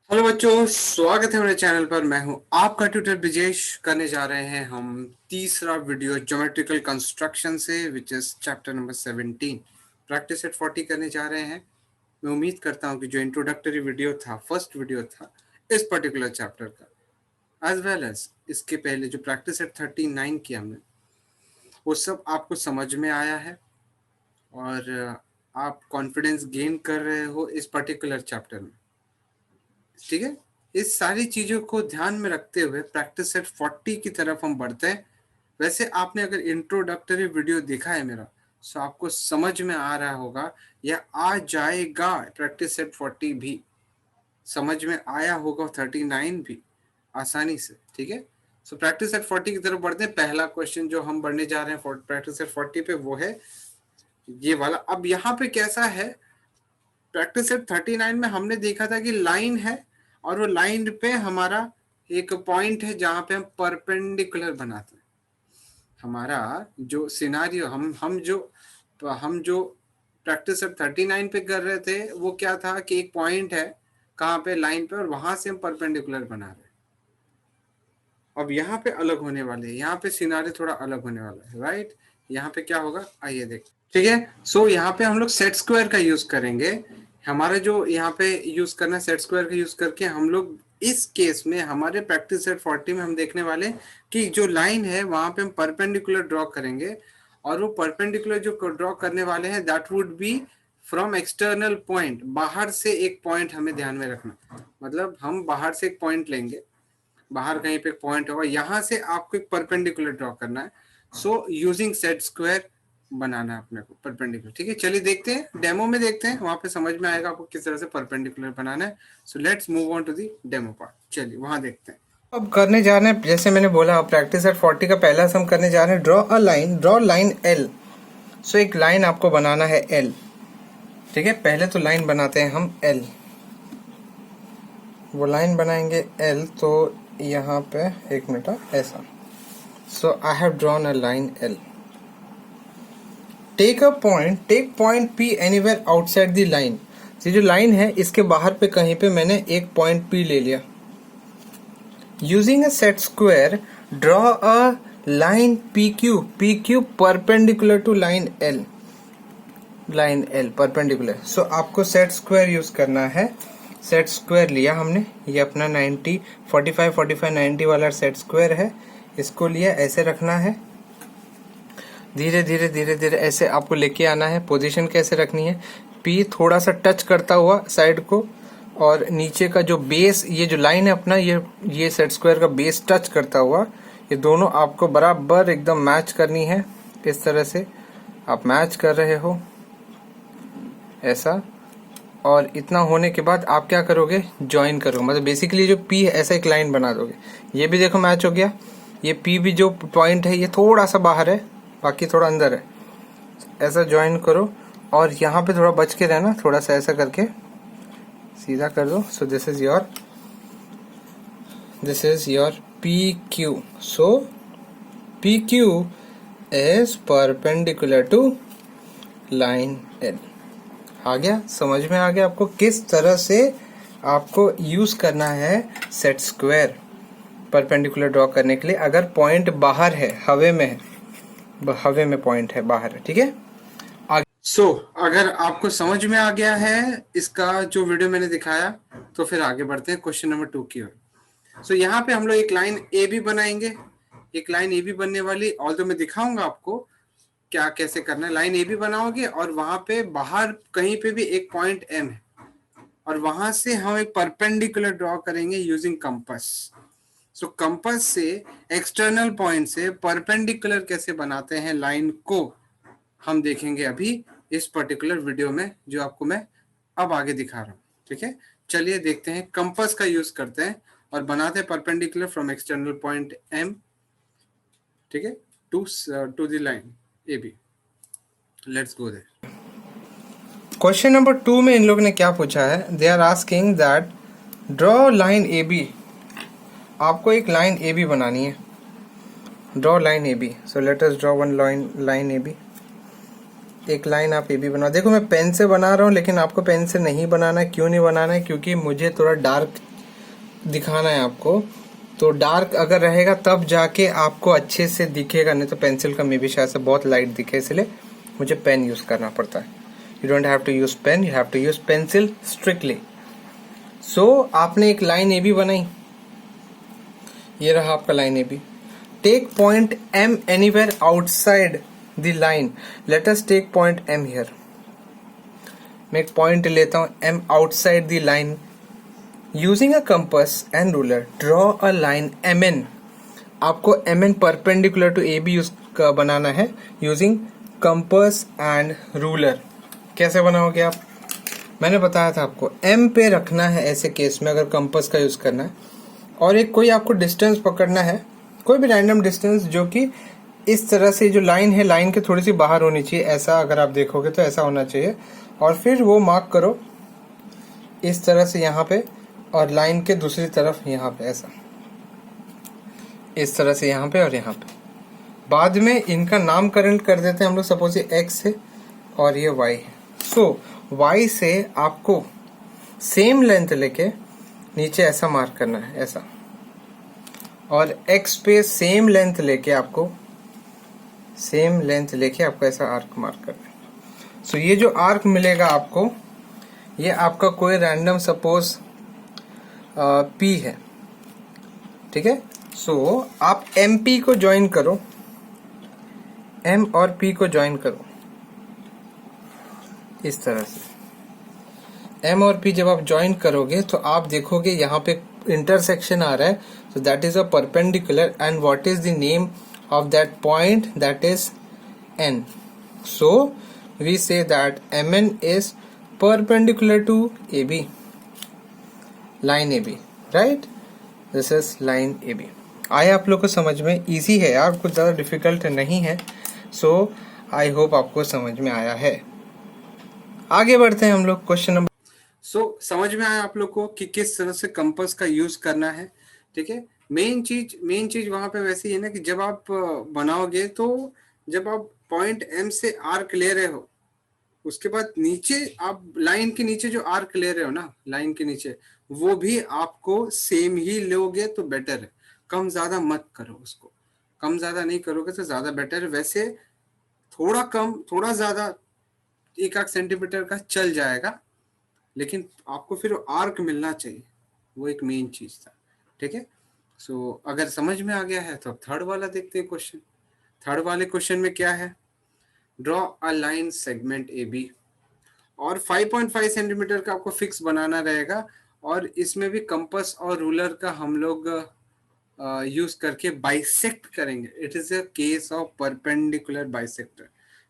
Hello बच्चों, स्वागत है मेरे चैनल पर। मैं हूं आपका ट्यूटर ब्रिजेश। करने जा रहे हैं हम तीसरा वीडियो ज्योमेट्रिकल कंस्ट्रक्शन से, which is chapter number 17। Practice set 40 करने जा रहे हैं। मैं उम्मीद करता हूं कि जो इंट्रोडक्टरी वीडियो था, फर्स्ट वीडियो था इस पर्टिकुलर चैप्टर का, एज वेल एज इसके पहले जो प्रैक्टिस सेट 39 किया हमने, वो सब आपको समझ में आया है और आप कॉन्फिडेंस गेन कर रहे हो इस पर्टिकुलर चैप्टर में। ठीक है, इस सारी चीजों को ध्यान में रखते हुए प्रैक्टिस सेट 40 की तरफ हम बढ़ते हैं। वैसे आपने अगर इंट्रोडक्टरी वीडियो देखा है मेरा, तो आपको समझ में आ रहा होगा या आ जाएगा। प्रैक्टिस सेट 40 भी समझ में आया होगा, 39 भी आसानी से। ठीक है, सो प्रैक्टिस सेट 40 की तरफ बढ़ते हैं। पहला क्वेश्चन जो हम बढ़ने जा रहे हैं प्रैक्टिस सेट 40 पे, वो है ये वाला। अब यहाँ पे कैसा है, प्रैक्टिस सेट 39 में हमने देखा था कि लाइन है और वो लाइन पे हमारा एक पॉइंट है जहां पे हम परपेंडिकुलर बनाते हैं। हमारा जो सिनारियो हम जो प्रैक्टिस सेट 39 पे कर रहे थे, वो क्या था कि एक पॉइंट है कहाँ पे, लाइन पे, और वहां से हम परपेंडिकुलर बना रहे हैं। अब यहाँ पे अलग होने वाले हैं, यहाँ पे सिनारियो थोड़ा अलग होने वाला है, राइट। यहाँ पे क्या होगा, आइए देख। ठीक है, सो यहाँ पे हम लोग सेट स्क्वायर का यूज करेंगे। हमारा जो यहाँ पे यूज करना है, सेट स्क्वायर का यूज करके हम लोग इस केस में हमारे प्रैक्टिस सेट 40 में हम देखने वाले कि जो लाइन है वहां पे हम परपेंडिकुलर ड्रॉ करेंगे, और वो परपेंडिकुलर जो ड्रॉ करने वाले हैं that would be from external point. बाहर से एक पॉइंट हमें ध्यान में रखना, मतलब हम बाहर से एक पॉइंट लेंगे, बाहर कहीं पे पॉइंट होगा, यहां से आपको एक परपेंडिकुलर ड्रॉ करना है। सो यूजिंग सेट स्क्वायर बनाना है अपने को परपेंडिकुलर। ठीक है, चलिए देखते हैं, डेमो में देखते हैं, वहां पे समझ में आएगा आपको किस तरह से परपेंडिकुलर बनाना है। So let's move on to the demo part. चलिए वहां देखते हैं। अब करने जा रहे हैं, जैसे मैंने बोला, प्रैक्टिस सेट 40 का पहला हम करने जा रहे हैं ड्रॉ लाइन एल। सो एक लाइन आपको बनाना है एल। ठीक है, पहले तो लाइन बनाते हैं हम एल। वो लाइन बनाएंगे एल, तो यहाँ पे एक मिनट, ऐसा। So I have drawn a line L. Take point P anywhere outside the line. ये जो लाइन है इसके बाहर पे कहीं पे मैंने एक पॉइंट P ले लिया। Using a set square draw a line PQ perpendicular to line L perpendicular. सो आपको सेट स्क्वायर यूज करना है। सेट स्क्वायर लिया हमने, ये अपना 90 45 45 90 वाला सेट स्क्वायर है, इसको लिया, ऐसे रखना है। धीरे धीरे धीरे धीरे ऐसे आपको लेके आना है। पोजीशन कैसे रखनी है, P थोड़ा सा टच करता हुआ साइड को, और नीचे का जो बेस, ये जो लाइन है अपना, ये सेट स्क्वायर का बेस टच करता हुआ, ये दोनों आपको बराबर एकदम मैच करनी है। इस तरह से आप मैच कर रहे हो, ऐसा। और इतना होने के बाद आप क्या करोगे, ज्वाइन करोगे, मतलब बेसिकली जो P है ऐसा एक लाइन बना दोगे। ये भी देखो मैच हो गया। ये P भी जो पॉइंट है ये थोड़ा सा बाहर है, बाकी थोड़ा अंदर है। ऐसा ज्वाइन करो, और यहाँ पे थोड़ा बच के रहना, थोड़ा सा ऐसा करके सीधा कर दो। So this is your PQ। So PQ is perpendicular to line L। आ गया, समझ में आ गया आपको किस तरह से आपको यूज करना है सेट स्क्वायर परपेंडिकुलर ड्रॉ करने के लिए। अगर पॉइंट बाहर है, हवे में है, हवे में पॉइंट है, बाहर है। ठीक है, सो अगर आपको समझ में आ गया है इसका जो वीडियो मैंने दिखाया, तो फिर आगे बढ़ते हैं क्वेश्चन नंबर 2 की ओर। सो यहाँ पे हम लोग एक लाइन ए बी बनाएंगे। एक लाइन ए बी बनने वाली, और तो मैं दिखाऊंगा आपको क्या कैसे करना है। लाइन ए बी बनाओगे और वहां पे बाहर कहीं पे भी एक पॉइंट एम है, और वहां से हम एक परपेंडिकुलर ड्रॉ करेंगे यूजिंग कंपास। सो कंपास से एक्सटर्नल पॉइंट से परपेंडिकुलर कैसे बनाते हैं लाइन को, हम देखेंगे अभी इस पर्टिकुलर वीडियो में, जो आपको मैं अब आगे दिखा रहा हूँ। ठीक है, चलिए देखते हैं। कंपास का यूज करते हैं और बनाते हैं perpendicular from external point M, ठीक है, to the line A B. Let's go there. Question number 2 में इन लोग ने क्या पूछा है, they are asking that draw line A B. आपको एक लाइन ए बी बनानी है। ड्रॉ लाइन ए B. So let us draw one line ए बी। एक लाइन आप ए बी बनाओ। देखो मैं पेन से बना रहा हूँ, लेकिन आपको पेन से नहीं बनाना है। क्यों नहीं बनाना है, क्योंकि मुझे थोड़ा डार्क दिखाना है आपको, तो डार्क अगर रहेगा तब जाके आपको अच्छे से दिखेगा, नहीं तो पेंसिल का मे भी शायद से बहुत लाइट दिखे, इसलिए मुझे पेन यूज करना पड़ता है। You don't have to use pen, you have to use pencil strictly. So आपने एक लाइन ए बी बनाई, ये रहा आपका line A B. Take point M anywhere outside the line, let us take point M here. मैं एक point लेता हूं M outside the line. Using a compass and ruler draw a line M N. आपको M N perpendicular to A B use बनाना है using compass and ruler. कैसे बनाओगे आप? मैंने बताया था आपको एम पे रखना है ऐसे केस में अगर कंपास का यूज करना है, और एक कोई आपको डिस्टेंस पकड़ना है, कोई भी रैंडम डिस्टेंस जो कि इस तरह से जो लाइन है लाइन के थोड़ी सी बाहर होनी चाहिए, ऐसा अगर आप देखोगे तो ऐसा होना चाहिए। और फिर वो मार्क करो इस तरह से यहाँ पे, और लाइन के दूसरी तरफ यहाँ पे ऐसा, इस तरह से यहाँ पे और यहाँ पे। बाद में इनका नामकरण कर देते हैं हम लोग, सपोज ये एक्स है और ये वाई है। सो वाई से आपको सेम लेंथ लेके नीचे ऐसा मार्क करना है ऐसा, और एक्स पे सेम लेंथ लेके आपको ऐसा आर्क मार्क करना है। सो ये जो आर्क मिलेगा आपको, ये आपका कोई रैंडम सपोज पी है, ठीक है। सो आप एम पी को ज्वाइन करो, एम और पी को ज्वाइन करो इस तरह से। एम और पी जब आप ज्वाइन करोगे तो आप देखोगे यहाँ पे इंटरसेक्शन आ रहा है, so that is a perpendicular, and what is the name of that point, that is N. So we say that M N is perpendicular to A B, line A B, right. This is line A B. आया आप लोग को समझ में? Easy है यार, कुछ ज्यादा डिफिकल्ट नहीं है। सो आई होप आपको समझ में आया है। आगे बढ़ते हैं हम लोग क्वेश्चन नंबर। समझ में आया आप लोग को कि किस तरह से कंपास का यूज करना है, ठीक है। मेन चीज वहां पे वैसे ही है ना कि जब आप बनाओगे तो जब आप पॉइंट एम से आर्क ले रहे हो, उसके बाद नीचे आप लाइन के नीचे जो आर्क ले रहे हो ना, लाइन के नीचे, वो भी आपको सेम ही लोगे तो बेटर है। कम ज्यादा मत करो उसको, कम ज्यादा नहीं करोगे तो ज्यादा बेटर है। वैसे थोड़ा कम थोड़ा ज्यादा 1-8 सेंटीमीटर का चल जाएगा, लेकिन आपको फिर आर्क मिलना चाहिए, वो एक मेन चीज था, ठीक है। सो अगर समझ में आ गया है तो अब थर्ड वाला देखते हैं क्वेश्चन। थर्ड वाले क्वेश्चन में क्या है? Draw a line segment A B, और 5.5 सेंटीमीटर का आपको फिक्स बनाना रहेगा, और इसमें भी कंपास और रूलर का हम लोग यूज करके बाइसेक्ट करेंगे। It is a case of perpendicular bisector.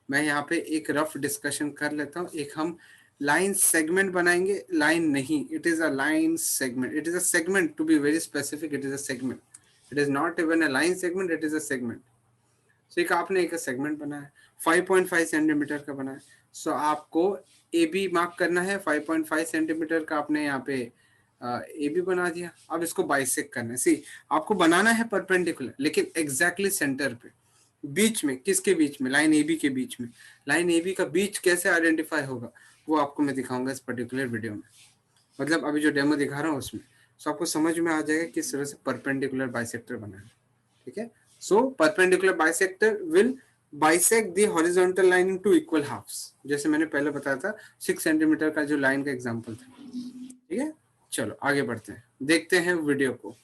मैं यहाँ पे एक रफ डिस्कशन कर लेता हूँ। एक हम लाइन सेगमेंट बनाएंगे, लाइन नहीं, it is a line segment, it is a segment, to be very specific, it is a segment, it is not even a line segment, it is a segment. So एक आपने एक segment बनाया, 5.5 centimetre का बनाया। सो आपको A B mark करना है, 5.5 centimetre का आपने यहाँ पे ए बी बना दिया। अब इसको बाइसेक्ट करना है। सी आपको बनाना है परपेंडिकुलर, लेकिन एग्जैक्टली सेंटर पे, बीच में, किसके बीच में? लाइन ए बी के बीच में। लाइन ए बी का बीच कैसे आइडेंटिफाई होगा वो आपको मैं दिखाऊंगा इस पर्टिकुलर वीडियो में, मतलब अभी जो डेमो दिखा रहा हूँ उसमें। सो आपको समझ में आ जाएगा किस तरह से परपेंडिकुलर बाइसेक्टर बनाना, ठीक है। So perpendicular bisector will bisect the horizontal line into equal halves, जैसे मैंने पहले बताया था 6 सेंटीमीटर का जो लाइन का एग्जांपल था, ठीक है। चलो आगे बढ़ते हैं, देखते हैं वीडियो को।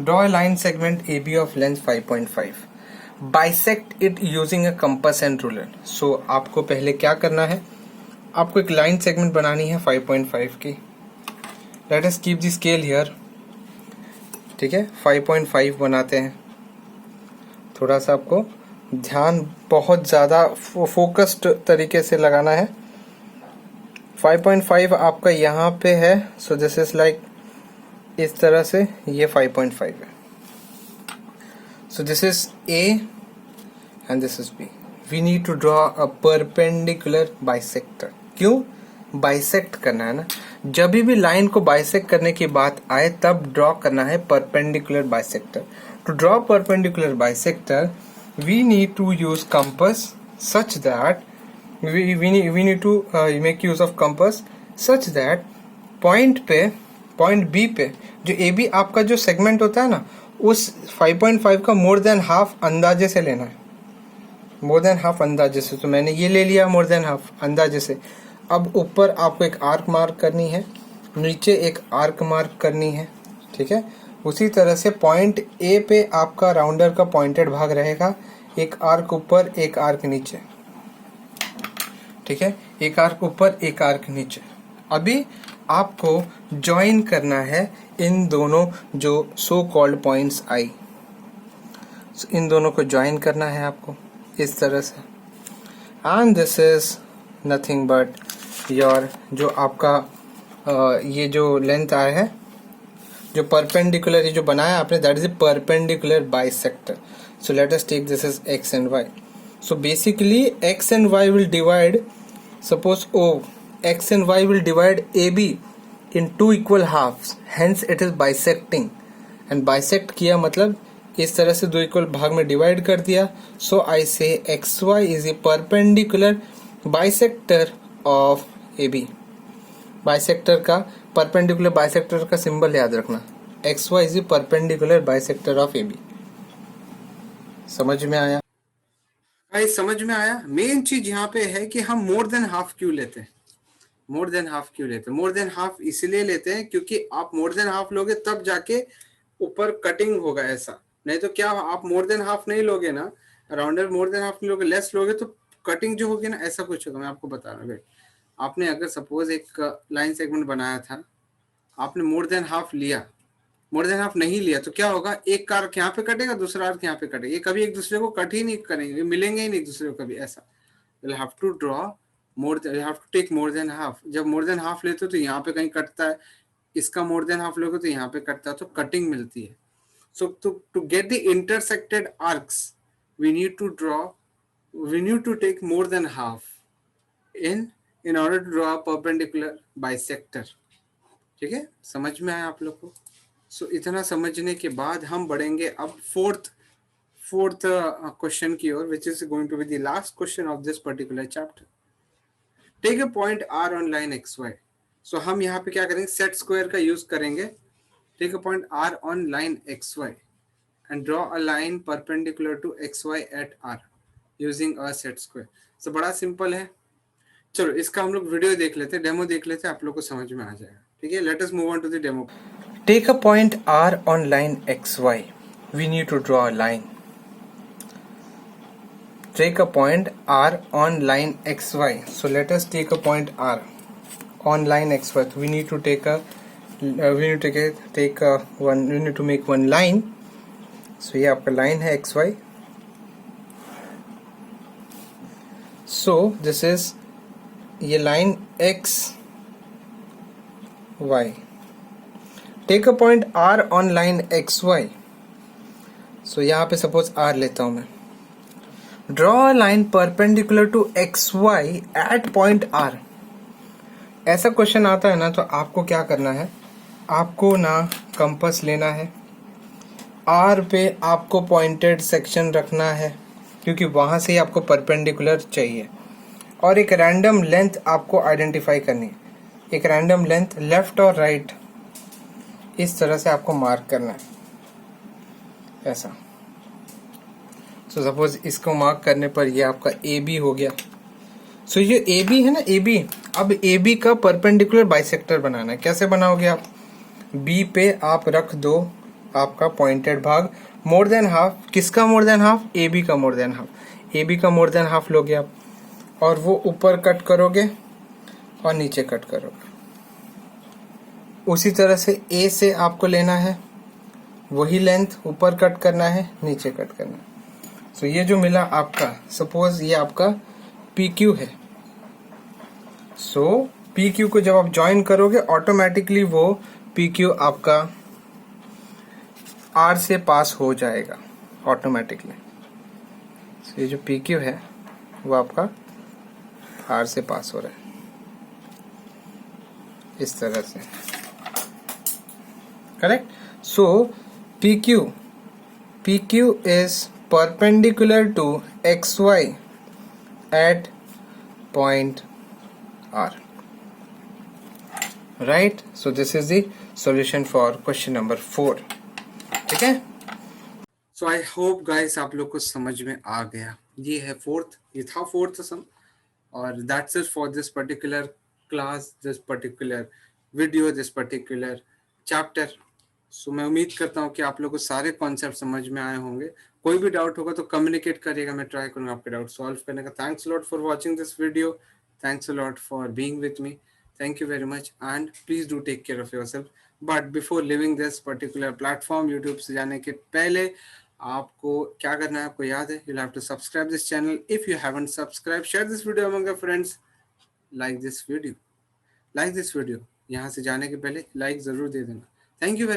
Draw a line segment A B of length 5.5, bisect it using a compass and ruler. So आपको पहले क्या करना है, आपको एक लाइन सेगमेंट बनानी है 5.5 की। Let us keep the scale here, ठीक है। 5.5 बनाते हैं। थोड़ा सा आपको ध्यान बहुत ज़्यादा फोकस्ड तरीके से लगाना है। 5.5 आपका यहाँ पे है, सो दिस इज लाइक इस तरह से, ये 5.5 है। So this is A and this is B. We need to draw a perpendicular bisector. क्यों बाइसेक्ट करना है ना, जब भी लाइन को बाइसेक्ट करने की बात आए तब ड्रॉ करना है perpendicular bisector. To draw perpendicular bisector we need to use compass such that we need to make use of compass such that point पे पॉइंट बी पे जो ए बी आपका जो सेगमेंट होता है ना, उस 5.5 का मोर देन हाफ अंदाजे से लेना है, मोर देन हाफ अंदाजे से। तो मैंने ये ले लिया मोर देन हाफ अंदाजे से। अब ऊपर आपको एक आर्क मार्क करनी है, नीचे एक आर्क मार्क करनी है, ठीक है। उसी तरह से पॉइंट ए पे आपका राउंडर का पॉइंटेड भाग रहेगा, एक आर्क ऊपर एक आर्क नीचे, ठीक है, एक आर्क ऊपर एक आर्क नीचे। अभी आपको ज्वाइन करना है इन दोनों जो सो कॉल्ड पॉइंट्स आई, इन दोनों को ज्वाइन करना है आपको इस तरह से। And this is nothing but your जो आपका ये जो लेंथ आया है, जो परपेंडिकुलर ये जो बनाया आपने, that is a perpendicular bisector. So let us take this is X and Y. So basically X and Y will divide, suppose O x and y will divide AB in two equal halves, hence it is bisecting। and bisect किया मतलब इस तरह से दो equal भाग में divide कर दिया। so I say xy is a perpendicular bisector of AB। Bisector का, परपेंडिकुलर बाइसेक्टर का सिंबल याद रखना, xy is a perpendicular bisector of AB। समझ में आया? गाइस समझ में आया? मेन चीज यहाँ पे है कि हम मोर देन हाफ क्यों लेते हैं, मोर देन हाफ क्यों लेते हैं? मोर देन हाफ इसलिए लेते हैं क्योंकि आप मोर देन हाफ लोगे तब जाके ऊपर कटिंग होगा ऐसा, नहीं तो क्या आप मोर देन हाफ नहीं लोगे ना, राउंडर मोर देन हाफ लोगे, लेस लोगे तो कटिंग जो होगी ना ऐसा कुछ होगा। मैं आपको बता रहा हूँ, आपने अगर सपोज एक लाइन सेगमेंट बनाया था, आपने मोर देन हाफ लिया, मोर देन हाफ नहीं लिया तो क्या होगा, एक आर्क यहाँ पे कटेगा, दूसरा आर्क यहाँ पे कटेगा, ये कभी एक दूसरे को कट ही नहीं करेंगे, मिलेंगे ही नहीं एक दूसरे को कभी। ऐसा you'll have to draw more than, you have to take more than half। जब more than half लेते हो तो यहाँ पे कहीं कटता है, इसका more than half लोगे तो यहाँ पे कटता है, तो कटिंग मिलती है। So to get the intersected arcs we need to take more than half in order to draw a perpendicular bisector। ठीक है, समझ में आया आप लोग को? So इतना समझने के बाद हम बढ़ेंगे अब फोर्थ question की ओर, which is going to be the last question of this particular chapter। Take a point R on line XY। So हम यहाँ पे क्या करेंगे, सेट स्क्वायर का यूज करेंगे। Take a point R on line XY and draw a line perpendicular to XY at R using a set square। So बड़ा simple है, चलो इसका हम लोग वीडियो देख लेते हैं, डेमो देख लेते हैं, आप लोग को समझ में आ जाएगा। ठीक है, let us move on to the demo। Take a point R on line XY। We need to draw a line। Take a point R on line XY। So let us take a point R on line XY। So we need to make one line। So ये आपका line है XY। So this is ये line XY। Take a point R on line XY। So यहाँ पे suppose R लेता हूँ मैं। Draw a line perpendicular to XY at point R। ऐसा क्वेश्चन आता है ना, तो आपको क्या करना है, आपको ना कंपास लेना है, R पे आपको पॉइंटेड सेक्शन रखना है क्योंकि वहाँ से ही आपको परपेंडिकुलर चाहिए, और एक रैंडम लेंथ आपको आइडेंटिफाई करनी है, एक रैंडम लेंथ लेफ्ट और राइट इस तरह से आपको मार्क करना है ऐसा। सो सपोज इसको मार्क करने पर ये आपका ए बी हो गया। सो ये ए बी है ना, ए बी, अब ए बी का परपेंडिकुलर बाइसेक्टर बनाना है। कैसे बनाओगे आप, बी पे आप रख दो आपका पॉइंटेड भाग, मोर देन हाफ, किसका more than half, A B का more than half, A B का मोर देन हाफ लोगे आप, और वो ऊपर कट करोगे और नीचे कट करोगे। उसी तरह से ए से आपको लेना है, वही लेंथ ऊपर कट करना है, नीचे कट करना है। तो ये जो मिला आपका, सपोज ये आपका PQ है। सो PQ को जब आप ज्वाइन करोगे ऑटोमेटिकली वो PQ आपका R से पास हो जाएगा ऑटोमेटिकली। ये जो PQ है वो आपका R से पास हो रहा है इस तरह से, correct. So PQ is perpendicular to XY at point R। Right. So this is the solution for question number 4. ठीक है. सो आई होप गाइस आप लोग को समझ में आ गया. ये है फोर्थ, ये था फोर्थ सम, और that's it for this particular class, this particular video, this particular chapter. So मैं उम्मीद करता हूँ कि आप लोग को सारे कॉन्सेप्ट समझ में आए होंगे. कोई भी डाउट होगा तो कम्युनिकेट करिएगा, मैं ट्राई करूँगा आपके डाउट सॉल्व करने का. Thanks lot for watching this video, thanks lot for being with me, thank you very much, and please do take care of yourself. But before living this particular platform, YouTube से जाने के पहले आपको क्या करना है, आपको याद है, you'll have to subscribe this channel if you haven't subscribed. Share this video among your friends. Like this video, like this video. यहाँ से जाने के पहले लाइक जरूर दे देना. Thank you very